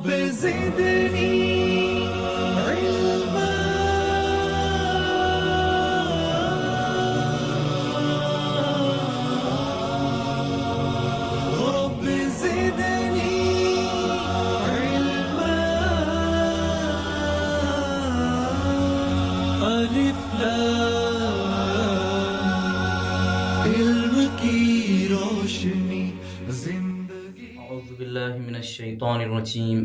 رب زدني علما رب زدني علما ألف لام علم کی روشنی زندگی اعوذ باللہ من الشیطان الرجیم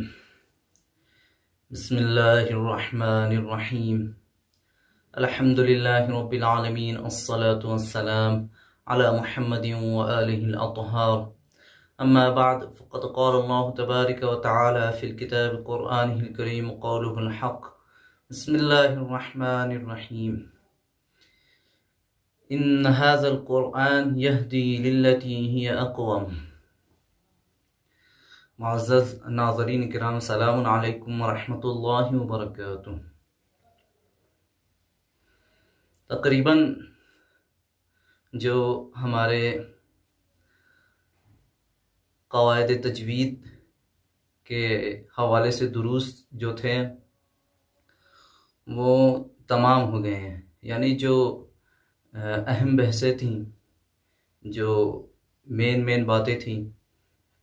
بسم اللہ الرحمن الرحیم الحمد للہ رب العالمین الصلاة والسلام على محمد وآلہ الأطہار اما بعد فقد قال اللہ تبارک وتعالی فی الكتاب القرآن الکریم قوله الحق بسم اللہ الرحمن الرحیم ان هذا القرآن يهدي للتي هي اقوم۔ معزز ناظرین کرام، السلام علیکم ورحمۃ اللہ وبرکاتہ۔ تقریباً جو ہمارے قواعد تجوید کے حوالے سے دروس جو تھے وہ تمام ہو گئے ہیں، یعنی جو اہم بحثیں تھیں، جو مین باتیں تھیں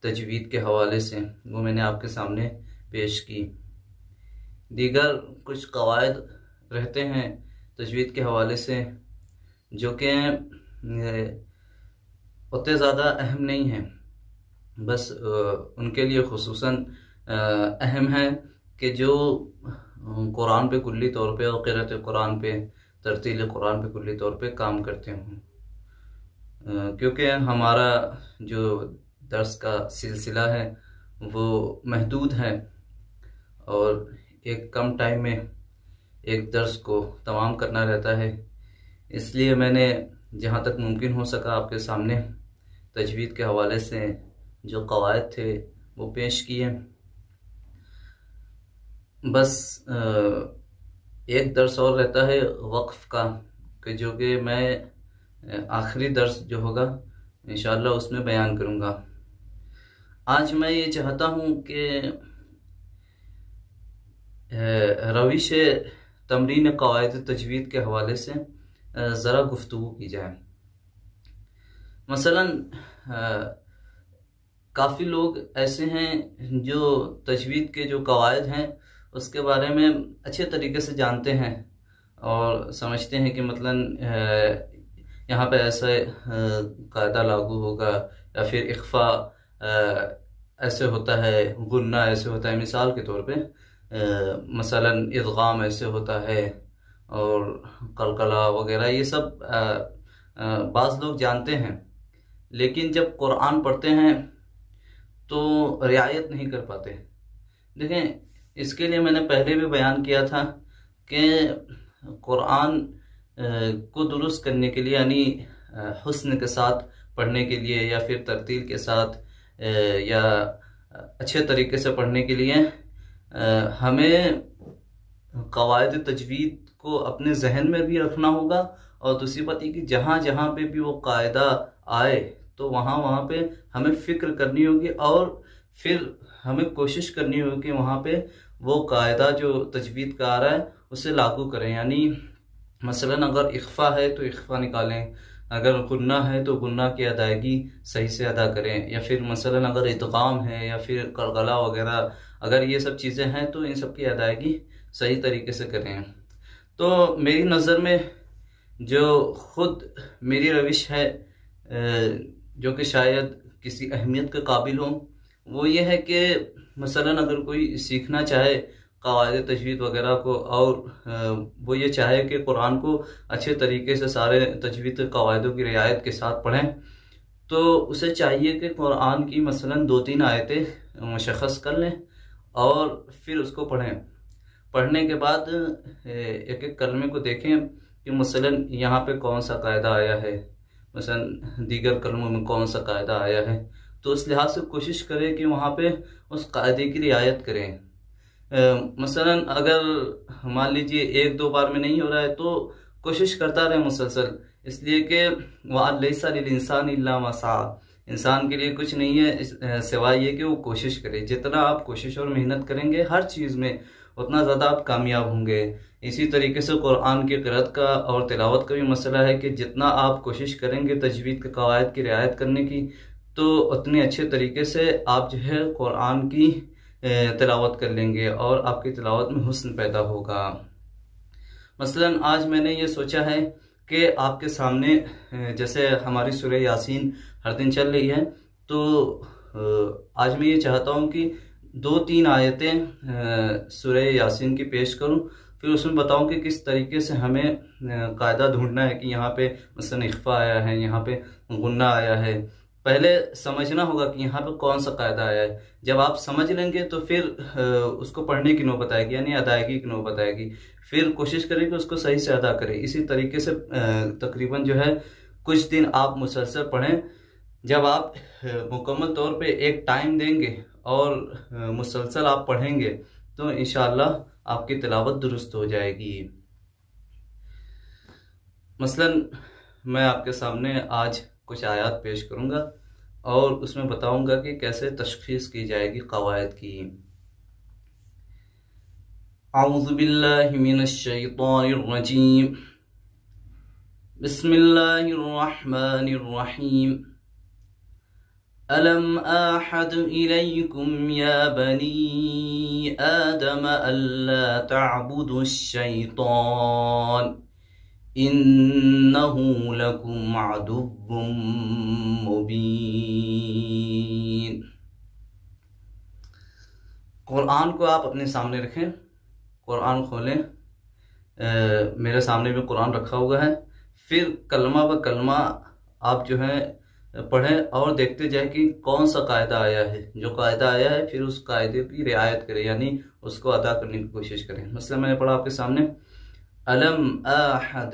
تجوید کے حوالے سے، وہ میں نے آپ کے سامنے پیش کی۔ دیگر کچھ قواعد رہتے ہیں تجوید کے حوالے سے جو کہ اتنے زیادہ اہم نہیں ہیں، بس ان کے لیے خصوصاً اہم ہے کہ جو قرآن پہ کلی طور پہ اور قرأت قرآن پہ، ترتیل قرآن پہ کلی طور پہ کام کرتے ہوں، کیونکہ ہمارا جو درس کا سلسلہ ہے وہ محدود ہے اور ایک کم ٹائم میں ایک درس کو تمام کرنا رہتا ہے، اس لیے میں نے جہاں تک ممکن ہو سکا آپ کے سامنے تجوید کے حوالے سے جو قواعد تھے وہ پیش کیے۔ بس ایک درس اور رہتا ہے وقف کا، کہ جو کہ میں آخری درس جو ہوگا انشاءاللہ اس میں بیان کروں گا۔ آج میں یہ چاہتا ہوں کہ روش تمرین قواعد تجوید کے حوالے سے ذرا گفتگو کی جائے۔ مثلا کافی لوگ ایسے ہیں جو تجوید کے جو قواعد ہیں اس کے بارے میں اچھے طریقے سے جانتے ہیں اور سمجھتے ہیں کہ مثلا یہاں پہ ایسا قاعدہ لاگو ہوگا، یا پھر اخفا ایسے ہوتا ہے، غنہ ایسے ہوتا ہے، مثال کے طور پہ مثلا ادغام ایسے ہوتا ہے اور قلقلہ وغیرہ، یہ سب بعض لوگ جانتے ہیں، لیکن جب قرآن پڑھتے ہیں تو رعایت نہیں کر پاتے۔ دیکھیں، اس کے لیے میں نے پہلے بھی بیان کیا تھا کہ قرآن کو درست کرنے کے لیے، یعنی حسن کے ساتھ پڑھنے کے لیے یا پھر ترتیل کے ساتھ یا اچھے طریقے سے پڑھنے کے لیے ہمیں قواعد تجوید کو اپنے ذہن میں بھی رکھنا ہوگا، اور دوسری بات یہ کہ جہاں جہاں پہ بھی وہ قاعدہ آئے تو وہاں پہ ہمیں فکر کرنی ہوگی اور پھر ہمیں کوشش کرنی ہوگی کہ وہاں پہ وہ قاعدہ جو تجوید کا آ رہا ہے اسے لاگو کریں۔ یعنی مثلا اگر اخفا ہے تو اخفا نکالیں، اگر غنہ ہے تو غنہ کی ادائیگی صحیح سے ادا کریں، یا پھر مثلا اگر ادغام ہے یا پھر قلقلہ وغیرہ اگر یہ سب چیزیں ہیں تو ان سب کی ادائیگی صحیح طریقے سے کریں۔ تو میری نظر میں جو خود میری روش ہے جو کہ شاید کسی اہمیت کے قابل ہو، وہ یہ ہے کہ مثلا اگر کوئی سیکھنا چاہے قواعد تجوید وغیرہ کو، اور وہ یہ چاہے کہ قرآن کو اچھے طریقے سے سارے تجوید قواعدوں کی رعایت کے ساتھ پڑھیں، تو اسے چاہیے کہ قرآن کی مثلا 2-3 آیتیں مشخص کر لیں اور پھر اس کو پڑھیں۔ پڑھنے کے بعد ایک ایک کلمے کو دیکھیں کہ مثلا یہاں پہ کون سا قاعدہ آیا ہے، مثلا دیگر کلموں میں کون سا قاعدہ آیا ہے، تو اس لحاظ سے کوشش کریں کہ وہاں پہ اس قاعدے کی رعایت کریں۔ مثلا اگر مان لیجئے 1-2 بار میں نہیں ہو رہا ہے تو کوشش کرتا رہے مسلسل، اس لیے کہ وَأَن لَيْسَ لِلْإِنسَانِ إِلَّا مَا سَعَىٰ، انسان کے لیے کچھ نہیں ہے سوائے یہ کہ وہ کوشش کرے. جتنا آپ کوشش اور محنت کریں گے ہر چیز میں اتنا زیادہ آپ کامیاب ہوں گے. اسی طریقے سے قرآن کی قرأت کا اور تلاوت کا بھی مسئلہ ہے کہ جتنا آپ کوشش کریں گے تجوید کے قواعد کی رعایت کرنے کی تو اتنے اچھے طریقے سے آپ جو ہے قرآن کی تلاوت کر لیں گے اور آپ کی تلاوت میں حسن پیدا ہوگا. مثلا آج میں نے یہ سوچا ہے کہ آپ کے سامنے جیسے ہماری سورہ یاسین ہر دن چل رہی ہے تو آج میں یہ چاہتا ہوں کہ 2-3 آیتیں سورہ یاسین کی پیش کروں، پھر اس میں بتاؤں کہ کس طریقے سے ہمیں قاعدہ ڈھونڈنا ہے کہ یہاں پہ مثلا اخفا آیا ہے، یہاں پہ غنہ آیا ہے. پہلے سمجھنا ہوگا کہ یہاں پہ کون سا قاعدہ آیا ہے. جب آپ سمجھ لیں گے تو پھر اس کو پڑھنے کی نوبت آئے گی، یعنی ادائیگی کی نوبت آئے گی. پھر کوشش کریں کہ اس کو صحیح سے ادا کریں. اسی طریقے سے تقریباً جو ہے کچھ دن آپ مسلسل پڑھیں. جب آپ مکمل طور پہ ایک ٹائم دیں گے اور مسلسل آپ پڑھیں گے تو انشاءاللہ آپ کی تلاوت درست ہو جائے گی. مثلا میں آپ کے سامنے آج کچھ آیات پیش کروں گا اور اس میں بتاؤں گا کہ کیسے تشخیص کی جائے گی قواعد کی. اعوذ باللہ من الشیطان الرجیم، بسم اللہ الرحمن الرحیم. ألم أعهد إليكم يا بني آدم ألا تعبدوا الشيطان إنه لكم عدو مبين. قرآن کو آپ اپنے سامنے رکھیں، قرآن کھولیں. میرے سامنے بھی قرآن رکھا ہوا ہے. پھر کلمہ بہ کلمہ آپ جو ہے پڑھیں اور دیکھتے جائیں کہ کون سا قاعدہ آیا ہے. جو قاعدہ آیا ہے پھر اس قاعدے کی رعایت کریں، یعنی اس کو ادا کرنے کی کوشش کریں. مثلا میں نے پڑھا آپ کے سامنے الم احد.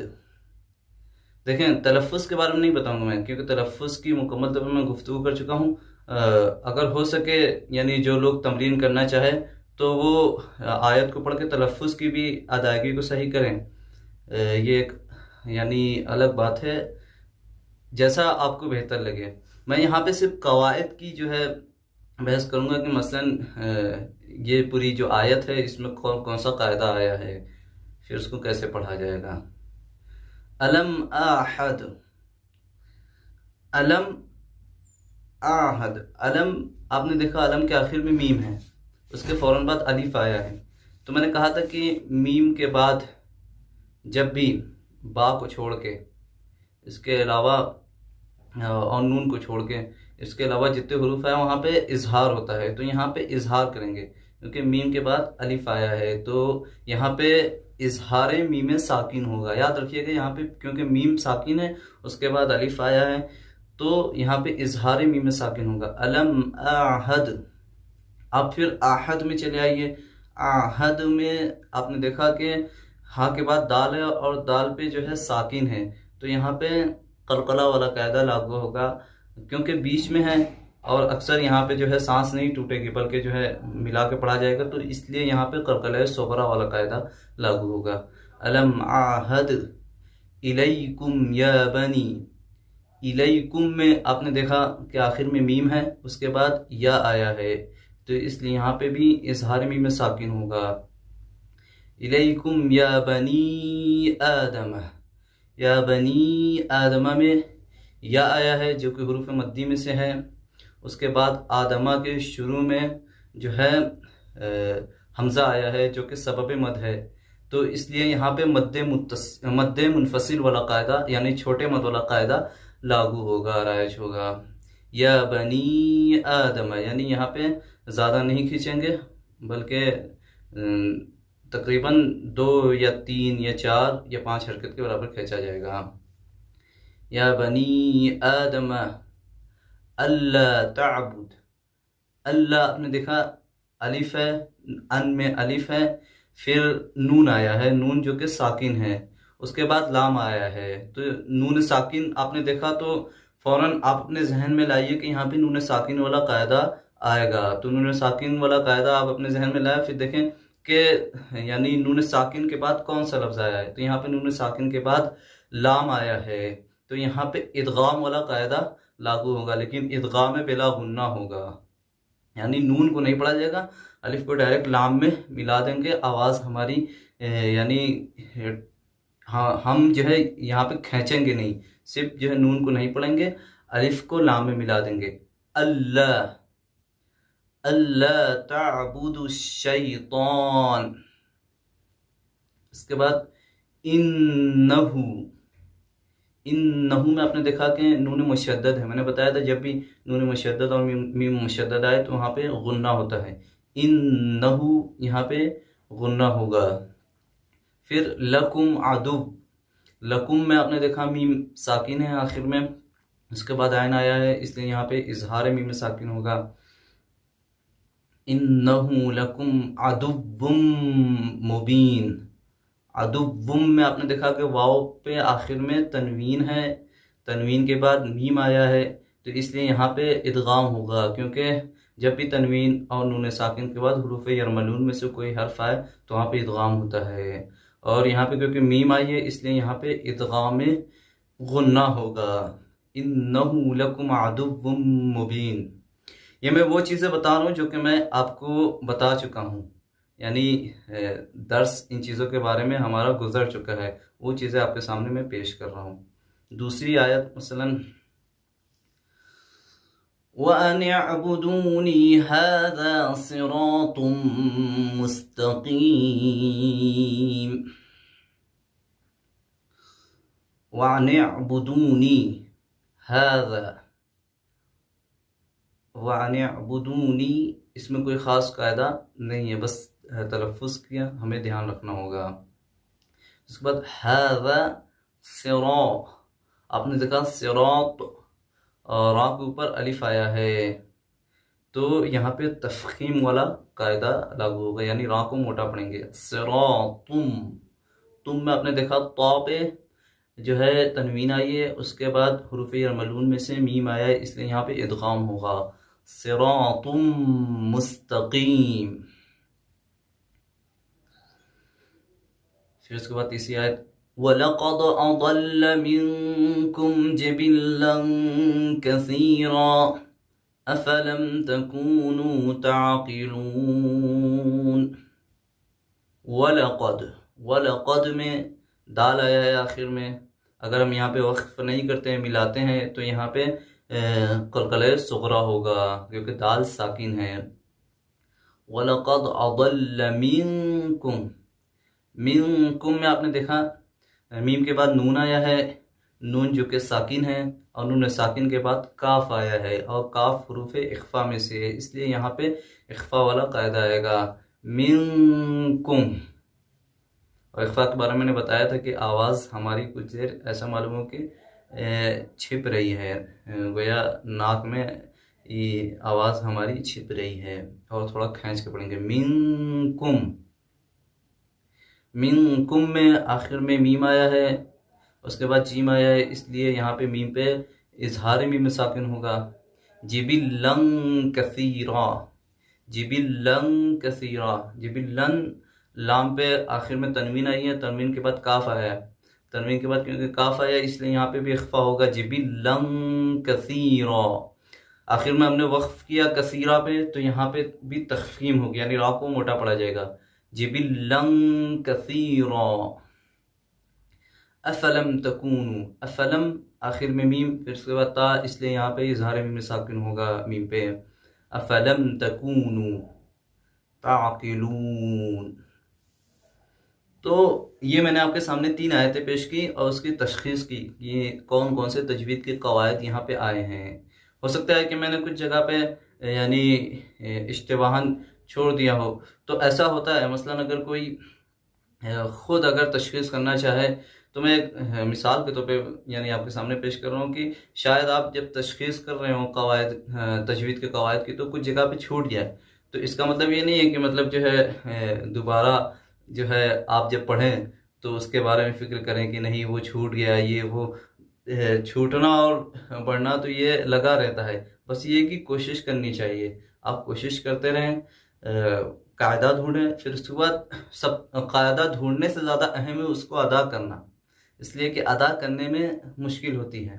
دیکھیں تلفظ کے بارے میں نہیں بتاؤں گا میں، کیونکہ تلفظ کی مکمل طور پر میں گفتگو کر چکا ہوں. اگر ہو سکے یعنی جو لوگ تمرین کرنا چاہے تو وہ آیت کو پڑھ کے تلفظ کی بھی ادائیگی کو صحیح کریں. یہ ایک یعنی الگ بات ہے، جیسا آپ کو بہتر لگے. میں یہاں پہ صرف قواعد کی جو ہے بحث کروں گا کہ مثلا یہ پوری جو آیت ہے اس میں کون سا قاعدہ آیا ہے، پھر اس کو کیسے پڑھا جائے گا. الم احد، الم احد. الم آپ نے دیکھا الم کے آخر میں میم ہے، اس کے فوراً بعد الف آیا ہے. تو میں نے کہا تھا کہ میم کے بعد جب بھی با کو چھوڑ کے، اس کے علاوہ اور نون کو چھوڑ کے، اس کے علاوہ جتنے حروف آئے وہاں پہ اظہار ہوتا ہے. تو یہاں پہ اظہار کریں گے کیونکہ میم کے بعد الف آیا ہے، تو یہاں پہ اظہار میم ساکن ہوگا. یاد رکھیے گا یہاں پہ کیونکہ میم ساکن ہے اس کے بعد الف آیا ہے تو یہاں پہ اظہار میم ساکن ہوگا. الم احد. اب پھر احد میں چلے آئیے. احد میں آپ نے دیکھا کہ ہاں کے بعد دال ہے اور دال پہ جو ہے ساکن ہے، تو یہاں پہ قلقلہ والا قاعدہ لاگو ہوگا کیونکہ بیچ میں ہے اور اکثر یہاں پہ جو ہے سانس نہیں ٹوٹے گی بلکہ جو ہے ملا کے پڑھا جائے گا، تو اس لیے یہاں پہ قلقلہ صغرا والا قاعدہ لاگو ہوگا. الم اعہد الیکم یا بنی. الیکم میں آپ نے دیکھا کہ آخر میں میم ہے، اس کے بعد یا آیا ہے، تو اس لیے یہاں پہ بھی اظہار میم ساکن ہوگا. الیکم یا بنی آدم. یا بنی آدمہ میں یا آیا ہے جو کہ حروف مدی میں سے ہے. اس کے بعد آدمہ کے شروع میں جو ہے حمزہ آیا ہے جو کہ سبب مد ہے، تو اس لیے یہاں پہ مد منفصل والا قاعدہ یعنی چھوٹے مد والا قاعدہ لاگو ہوگا، رائج ہوگا. یا بنی آدم یعنی یہاں پہ زیادہ نہیں کھینچیں گے بلکہ تقریباً 2 یا 3 یا 4 یا 5 حرکت کے برابر کھینچا جائے گا. یا بنی آدم اللہ تعبد. اللہ آپ نے دیکھا الف ہے، ان میں الف ہے، پھر نون آیا ہے، نون جو کہ ساکن ہے، اس کے بعد لام آیا ہے. تو نون ساکن آپ نے دیکھا تو فوراً آپ اپنے ذہن میں لائیے کہ یہاں پہ نون ساکن والا قاعدہ آئے گا. تو نون ساکن والا قاعدہ آپ اپنے ذہن میں لائے، پھر دیکھیں کہ یعنی نون ساکن کے بعد کون سا لفظ آیا ہے. تو یہاں پہ نون ساکن کے بعد لام آیا ہے، تو یہاں پہ ادغام والا قاعدہ لاگو ہوگا، لیکن ادغام بلا غنہ ہوگا، یعنی نون کو نہیں پڑھا جائے گا، الف کو ڈائریکٹ لام میں ملا دیں گے، آواز ہماری یعنی ہم جو ہے یہاں پہ کھینچیں گے نہیں، صرف جو ہے نون کو نہیں پڑھیں گے، الف کو لام میں ملا دیں گے. اللہ اللہ تعبدوا الشیطان. اس کے بعد انہو، انہو میں آپ نے دیکھا کہ نون مشدد ہے، میں نے بتایا تھا جب بھی نون مشدد اور میم مشدد آئے تو وہاں پہ غنہ ہوتا ہے. انہو یہاں پہ غنہ ہوگا. پھر لکم عدو، لکم میں آپ نے دیکھا میم ساکن ہے آخر میں، اس کے بعد عین آیا ہے اس لیے یہاں پہ اظہار میم ساکن ہوگا. انہو لکم عدو مبین. عدوم میں آپ نے دیکھا کہ واو پہ آخر میں تنوین ہے، تنوین کے بعد میم آیا ہے تو اس لیے یہاں پہ ادغام ہوگا، کیونکہ جب بھی تنوین اور نون ساکن کے بعد حروف یرملون میں سے کوئی حرف آئے تو وہاں پہ ادغام ہوتا ہے، اور یہاں پہ کیونکہ میم آئی ہے اس لیے یہاں پہ ادغام غنہ ہوگا. انہو لکم عدو مبین. یہ میں وہ چیزیں بتا رہا ہوں جو کہ میں آپ کو بتا چکا ہوں، یعنی درس ان چیزوں کے بارے میں ہمارا گزر چکا ہے، وہ چیزیں آپ کے سامنے میں پیش کر رہا ہوں. دوسری آیت مثلا وَأَنِ اعْبُدُونِي هَذَا صِرَاطٌ مُسْتَقِيمٌ. وَأَنِ اعْبُدُونِي هَذَا، وَأَنِ اعْبُدُونِي اس میں کوئی خاص قاعدہ نہیں ہے، بس تلفظ کیا ہمیں دھیان رکھنا ہوگا. اس کے بعد هذا صراط، آپ نے دیکھا صراط را کے اوپر الف آیا ہے تو یہاں پہ تفخیم والا قاعدہ لاگو ہوگا، یعنی را کو موٹا پڑھیں گے. صراطم، تم میں آپ نے دیکھا طا پہ جو ہے تنوین آئی ہے، اس کے بعد حروف یرملون میں سے میم آیا ہے اس لیے یہاں پہ ادغام ہوگا. صراط مستقیم. پھر اس کے بعد تیسری آیت وَلَقَدْ أَضَلَّ مِنْكُمْ جِبِلًّا كَثِيرًا أَفَلَمْ تَكُونُوا تَعْقِلُونَ. وَلَقَدْ، وَلَقَدْ میں دال آیا ہے آخر میں، اگر ہم یہاں پہ وقف نہیں کرتے ہیں ملاتے ہیں تو یہاں پہ قلقلہ صغرا ہوگا کیونکہ دال ساکن ہے. وَلَقَدْ أَضَلَّ مِنْكُمْ، منکم میں آپ نے دیکھا میم کے بعد نون آیا ہے، نون جو کہ ساکن ہے اور نون ساکن کے بعد کاف آیا ہے اور کاف حروف اخفا میں سے ہے اس لیے یہاں پہ اخفا والا قاعدہ آئے گا. منکم، اور اخفا کے بارے میں نے بتایا تھا کہ آواز ہماری کچھ دیر ایسا معلوم ہو کہ چھپ رہی ہے، گویا ناک میں یہ آواز ہماری چھپ رہی ہے اور تھوڑا کھینچ کے پڑھیں گے. منکم، منکم میں آخر میں میم آیا ہے اس کے بعد جیم آیا ہے اس لیے یہاں پہ میم پہ اظہار میم ساکن ہوگا. جبلن کثیرا، جبلن کثیرا، جبلن لام پہ آخر میں تنوین آئی ہے، تنوین کے بعد کاف آیا ہے، تنوین کے بعد کیونکہ کاف آیا ہے اس لیے یہاں پہ بھی اخفا ہوگا. جبلن کثیرا، آخر میں ہم نے وقف کیا کثیرہ پہ تو یہاں پہ بھی تخفیم ہوگی یعنی را کو موٹا پڑا جائے گا. جبلن کثیرا. افلم تکونوا، افلم آخر میں میم پھر اس کے بعد تا اس لیے یہاں پہ اظہار میم ساکن ہوگا میم پہ. افلم تکونوا تعقلون. تو یہ میں نے آپ کے سامنے 3 آیتیں پیش کی اور اس کی تشخیص کی یہ کون کون سے تجوید کے قواعد یہاں پہ آئے ہیں. ہو سکتا ہے کہ میں نے کچھ جگہ پہ یعنی اشتباہاً چھوڑ دیا ہو تو ایسا ہوتا ہے، مثلا اگر کوئی خود اگر تشخیص کرنا چاہے تو میں ایک مثال کے طور پہ یعنی آپ کے سامنے پیش کر رہا ہوں کہ شاید آپ جب تشخیص کر رہے ہوں قواعد تجوید کے قواعد کی تو کچھ جگہ پہ چھوٹ جائے تو اس کا مطلب یہ نہیں ہے کہ مطلب جو ہے دوبارہ جو ہے آپ جب پڑھیں تو اس کے بارے میں فکر کریں کہ نہیں وہ چھوٹ گیا، یہ وہ چھوٹنا اور بڑھنا تو یہ لگا رہتا ہے، بس یہ کہ کوشش کرنی چاہیے. آپ کوشش کرتے رہیں، قاعدہ ڈھونڈیں، پھر اس کے بعد سب قاعدہ ڈھونڈنے سے زیادہ اہم ہے اس کو ادا کرنا، اس لیے کہ ادا کرنے میں مشکل ہوتی ہے.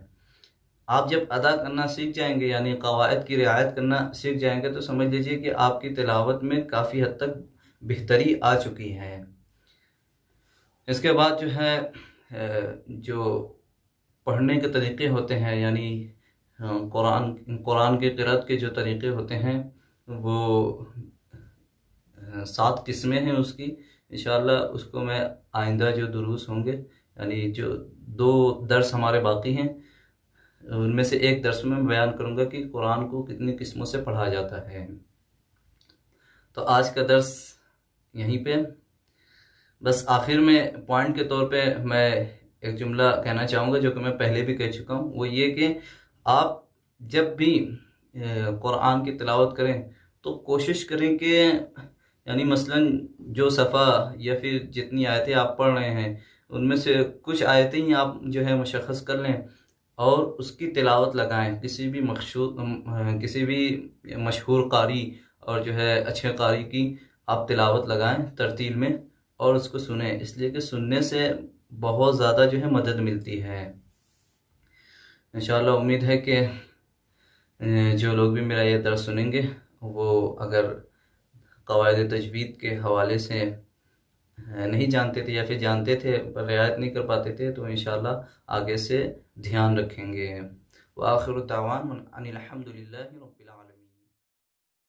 آپ جب ادا کرنا سیکھ جائیں گے، یعنی قواعد کی رعایت کرنا سیکھ جائیں گے، تو سمجھ لیجئے کہ آپ کی تلاوت میں کافی حد تک بہتری آ چکی ہے۔ اس کے بعد جو ہے جو پڑھنے کے طریقے ہوتے ہیں، یعنی قرآن کے قرأت کے جو طریقے ہوتے ہیں وہ 7 قسمیں ہیں اس کی۔ انشاءاللہ اس کو میں آئندہ جو دروس ہوں گے، یعنی جو 2 درس ہمارے باقی ہیں، ان میں سے ایک درس میں بیان کروں گا کہ قرآن کو کتنی قسموں سے پڑھا جاتا ہے۔ تو آج کا درس یہیں پہ، بس آخر میں پوائنٹ کے طور پہ میں ایک جملہ کہنا چاہوں گا جو کہ میں پہلے بھی کہہ چکا ہوں، وہ یہ کہ آپ جب بھی قرآن کی تلاوت کریں تو کوشش کریں کہ یعنی مثلاً جو صفحہ یا پھر جتنی آیتیں آپ پڑھ رہے ہیں ان میں سے کچھ آیتیں ہی آپ جو ہے مشخص کر لیں اور اس کی تلاوت لگائیں، کسی بھی مشہور قاری اور جو ہے اچھے قاری کی آپ تلاوت لگائیں ترتیل میں اور اس کو سنیں، اس لیے کہ سننے سے بہت زیادہ جو ہے مدد ملتی ہے۔ انشاءاللہ امید ہے کہ جو لوگ بھی میرا یہ درس سنیں گے وہ اگر قواعد تجوید کے حوالے سے نہیں جانتے تھے یا پھر جانتے تھے پر رعایت نہیں کر پاتے تھے تو انشاءاللہ آگے سے دھیان رکھیں گے۔ وآخر دعوانا ان الحمد للہ رب العالمین۔